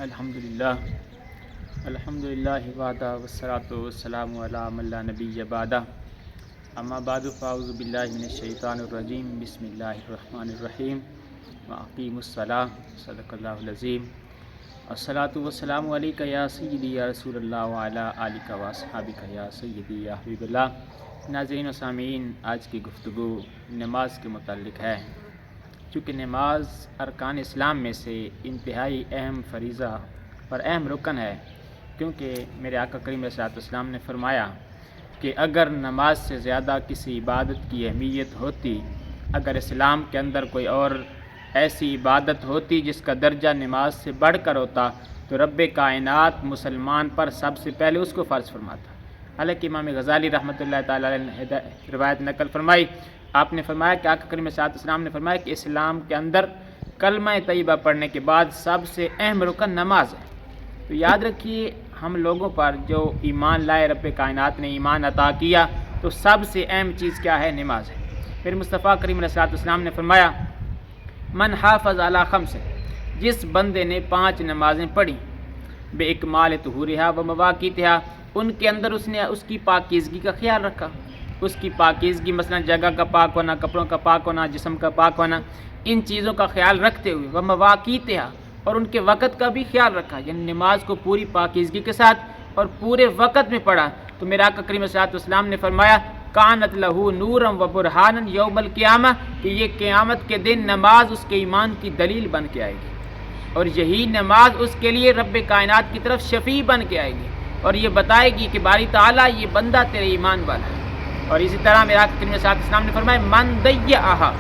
الحمدللہ وحدہ والصلاۃ والسلام علی من لا نبی بعدہ اما بعد فاعوذ باللہ من الشیطان الرجیم بسم اللہ الرحمن الرحیم واقیموا الصلاۃ صدق اللہ العظیم الصلاۃ والسلام علیک یا سیدی یا رسول اللہ وعلی آلک واصحابک یا سیدی یا حبیب اللہ۔ ناظرین و سامعین، آج کی گفتگو نماز کے متعلق ہے۔ چونکہ نماز ارکان اسلام میں سے انتہائی اہم فریضہ اور اہم رکن ہے، کیونکہ میرے آقا کریم علیہ السلام نے فرمایا کہ اگر نماز سے زیادہ کسی عبادت کی اہمیت ہوتی، اگر اسلام کے اندر کوئی اور ایسی عبادت ہوتی جس کا درجہ نماز سے بڑھ کر ہوتا تو رب کائنات مسلمان پر سب سے پہلے اس کو فرض فرماتا۔ حالانکہ امام غزالی رحمۃ اللہ تعالیٰ علیہ نے روایت نقل فرمائی، آپ نے فرمایا کہ آقا کریم صلی اللہ علیہ وسلم نے فرمایا کہ اسلام کے اندر کلمہ طیبہ پڑھنے کے بعد سب سے اہم رکن نماز ہے۔ تو یاد رکھیے، ہم لوگوں پر جو ایمان لائے، رب کائنات نے ایمان عطا کیا، تو سب سے اہم چیز کیا ہے؟ نماز ہے۔ پھر مصطفیٰ کریم علیہ السلام نے فرمایا من حافظ علی خمس، جس بندے نے 5 نمازیں پڑھی، بے اکمال طہورہا و مواقیتہا، ان کے اندر اس نے اس کی پاکیزگی کا خیال رکھا، اس کی پاکیزگی مثلا جگہ کا پاک ہونا، کپڑوں کا پاک ہونا، جسم کا پاک ہونا، ان چیزوں کا خیال رکھتے ہوئے وہ مواقیتہا، اور ان کے وقت کا بھی خیال رکھا، یعنی نماز کو پوری پاکیزگی کے ساتھ اور پورے وقت میں پڑھا، تو میرا آقا کریم صلی اللہ علیہ وسلم نے فرمایا کانت لہو نورا و برہانا یوم القیامہ، کہ یہ قیامت کے دن نماز اس کے ایمان کی دلیل بن کے آئے گی، اور یہی نماز اس کے لیے رب کائنات کی طرف شفیع بن کے آئے گی، اور یہ بتائے گی کہ باری تعالیٰ یہ بندہ تیرے ایمان والا ہے۔ اور اسی طرح میرا آقا کریم صلی اللہ علیہ وسلم نے فرمایا من ضیعہا،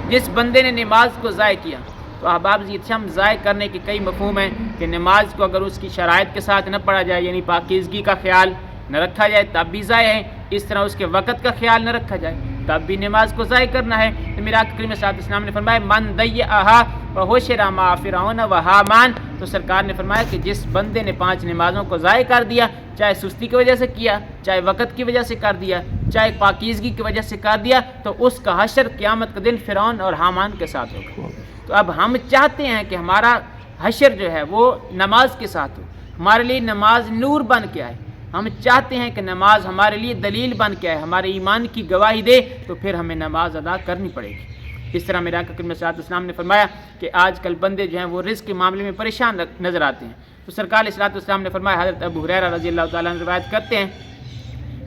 جس بندے نے نماز کو ضائع کیا۔ تو احباب ہم ضائع کرنے کے کئی مفہوم ہیں کہ نماز کو اگر اس کی شرائط کے ساتھ نہ پڑھا جائے، یعنی پاکیزگی کا خیال نہ رکھا جائے تب بھی ضائع ہے، اس طرح اس کے وقت کا خیال نہ رکھا جائے تب بھی نماز کو ضائع کرنا ہے۔ تو میرا آقا کریم صلی اللہ علیہ وسلم نے فرمایا من ضیعہا فحشر مع فرعون و حامان، تو سرکار نے فرمایا کہ جس بندے نے 5 نمازوں کو ضائع کر دیا، چاہے سستی کی وجہ سے کیا، چاہے وقت کی وجہ سے کر دیا، چاہے پاکیزگی کی وجہ سے کر دیا، تو اس کا حشر قیامت کا دن فرعون اور حامان کے ساتھ ہوگا۔ تو اب ہم چاہتے ہیں کہ ہمارا حشر جو ہے وہ نماز کے ساتھ ہو، ہمارے لیے نماز نور بن کے آئے، ہم چاہتے ہیں کہ نماز ہمارے لیے دلیل بن کے آئے، ہمارے ایمان کی گواہی دے، تو پھر ہمیں نماز ادا کرنی پڑے گی۔ اس طرح میرے آقا کریم صلی اللہ علیہ وسلم نے فرمایا کہ آج کل بندے جو ہیں وہ رزق کے معاملے میں پریشان نظر آتے ہیں، تو سرکار علیہ السلام نے فرمایا، حضرت ابو ہریرہ رضی اللہ تعالیٰ عنہ روایت کرتے ہیں،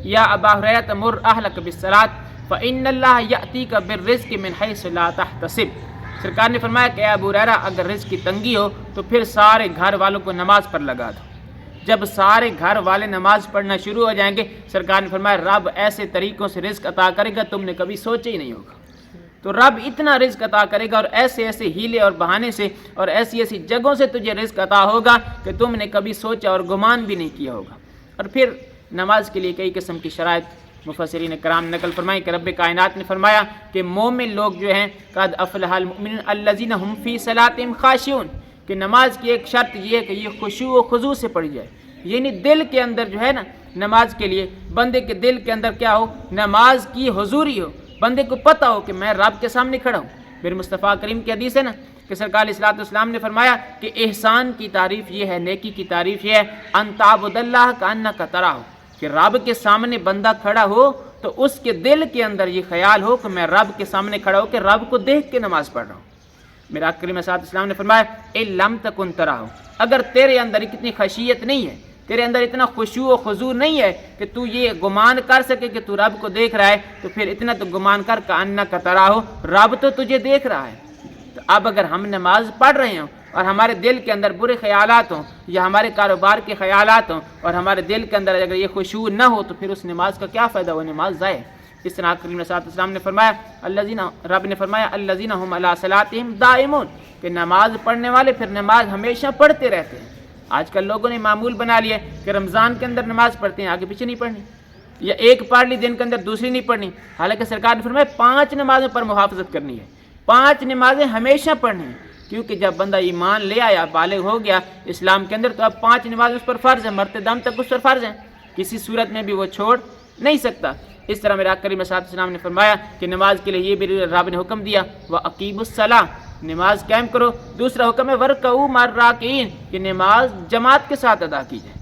یا ابا ہریرہ مر اہلک بالصلاۃ فإن اللہ یأتیک بالرزق من حیث لا تحتسب۔ سرکار نے فرمایا کہ اے ابو ہریرہ، اگر رزق کی تنگی ہو تو پھر سارے گھر والوں کو نماز پر لگا دو۔ جب سارے گھر والے نماز پڑھنا شروع ہو جائیں گے، سرکار نے فرمایا رب ایسے طریقوں سے رزق عطا کرے گا تم نے کبھی سوچا ہی نہیں ہوگا۔ تو رب اتنا رزق عطا کرے گا، اور ایسے ایسے ہیلے اور بہانے سے اور ایسی ایسی جگہوں سے تجھے رزق عطا ہوگا کہ تم نے کبھی سوچا اور گمان بھی نہیں کیا ہوگا۔ اور پھر نماز کے لیے کئی قسم کی شرائط مفسرین کرام نقل فرمائیں کہ رب کائنات نے فرمایا کہ مومن لوگ جو ہیں قد افلح المؤمنون الذین هم فی صلاتهم خاشعون، کہ نماز کی ایک شرط یہ ہے کہ یہ خشوع و خضوع سے پڑھی جائے، یعنی دل کے اندر جو ہے نا، نماز کے لیے بندے کے دل کے اندر کیا ہو؟ نماز کی حضوری ہو، بندے کو پتہ ہو کہ میں رب کے سامنے کھڑا ہوں۔ پھر مصطفیٰ کریم کی حدیث ہے نا کہ سرکار علیہ السلام نے فرمایا کہ احسان کی تعریف یہ ہے، نیکی کی تعریف یہ ہے، ان تعبد اللہ کانک تراہ، کہ رب کے سامنے بندہ کھڑا ہو تو اس کے دل کے اندر یہ خیال ہو کہ میں رب کے سامنے کھڑا ہو، کہ رب کو دیکھ کے نماز پڑھ رہا ہوں۔ میرا کریم صلی اللہ علیہ وسلم نے فرمایا اِن لم تکن تراہ، اگر تیرے اندر اتنی خشیت نہیں ہے، تیرے اندر اتنا خشوع و خضوع نہیں ہے کہ تو یہ گمان کر سکے کہ تو رب کو دیکھ رہا ہے، تو پھر اتنا تو گمان کر کہ انک تراہ، رب تو تجھے دیکھ رہا ہے۔ تو اب اگر ہم نماز پڑھ رہے ہوں اور ہمارے دل کے اندر برے خیالات ہوں یا ہمارے کاروبار کے خیالات ہوں اور ہمارے دل کے اندر اگر یہ خشوع نہ ہو تو پھر اس نماز کا کیا فائدہ؟ وہ نماز ضائع۔ اس طرح کریم صلی اللہ علیہ وسلم نے فرمایا رب نے فرمایا الذین هم علی صلاتہم دائمون، کہ نماز پڑھنے والے پھر نماز ہمیشہ پڑھتے رہتے ہیں۔ آج کل لوگوں نے معمول بنا لیا کہ رمضان کے اندر نماز پڑھتے ہیں، آگے پیچھے نہیں پڑھنی، یا ایک پڑھ لی دن کے اندر دوسری نہیں پڑھنی، حالانکہ سرکار نے فرمایا 5 نمازوں پر محافظت کرنی ہے، 5 نمازیں ہمیشہ پڑھنی ہیں، کیونکہ جب بندہ ایمان لے آیا، بالغ ہو گیا اسلام کے اندر، تو اب 5 نماز اس پر فرض ہے، مرتے دم تک اس پر فرض ہیں، کسی صورت میں بھی وہ چھوڑ نہیں سکتا۔ اس طرح میرے آقا کریم صلی اللہ علیہ وسلم نے فرمایا کہ نماز کے لیے یہ بھی رب نے حکم دیا وَأَقِیمُوا الصَّلَاةَ، نماز قائم کرو۔ دوسرا حکم ہے ورکعوا مع الراکعین، کہ نماز جماعت کے ساتھ ادا کی جائے۔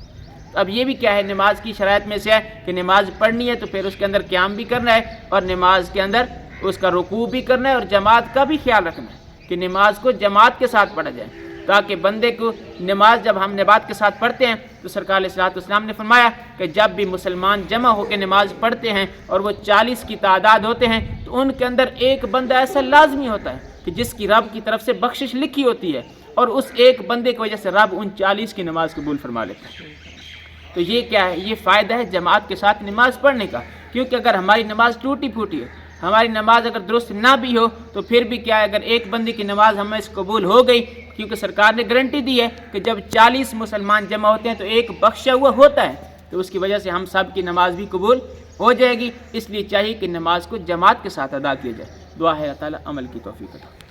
اب یہ بھی کیا ہے، نماز کی شرائط میں سے ہے کہ نماز پڑھنی ہے تو پھر اس کے اندر قیام بھی کرنا ہے، اور نماز کے اندر اس کا رکوع بھی کرنا ہے، اور جماعت کا بھی خیال رکھنا ہے کہ نماز کو جماعت کے ساتھ پڑھا جائے، تاکہ بندے کو نماز جب ہم جماعت کے ساتھ پڑھتے ہیں تو سرکار علیہ الصلوۃ والسلام نے فرمایا کہ جب بھی مسلمان جمع ہو کے نماز پڑھتے ہیں اور وہ 40 کی تعداد ہوتے ہیں تو ان کے اندر ایک بندہ ایسا لازمی ہوتا ہے کہ جس کی رب کی طرف سے بخشش لکھی ہوتی ہے، اور اس ایک بندے کی وجہ سے رب ان 40 کی نماز قبول فرما لیتا ہے۔ تو یہ کیا ہے، یہ فائدہ ہے جماعت کے ساتھ نماز پڑھنے کا، کیونکہ اگر ہماری نماز ٹوٹی پھوٹی ہے، ہماری نماز اگر درست نہ بھی ہو تو پھر بھی کیا ہے، اگر ایک بندے کی نماز ہمیں اس قبول ہو گئی، کیونکہ سرکار نے گارنٹی دی ہے کہ جب 40 مسلمان جمع ہوتے ہیں تو ایک بخشا ہوا ہوتا ہے، تو اس کی وجہ سے ہم سب کی نماز بھی قبول ہو جائے گی۔ اس لیے چاہیے کہ نماز کو جماعت کے ساتھ ادا کیا جائے۔ دعا ہے اللہ تعالیٰ عمل کی توفیق عطا۔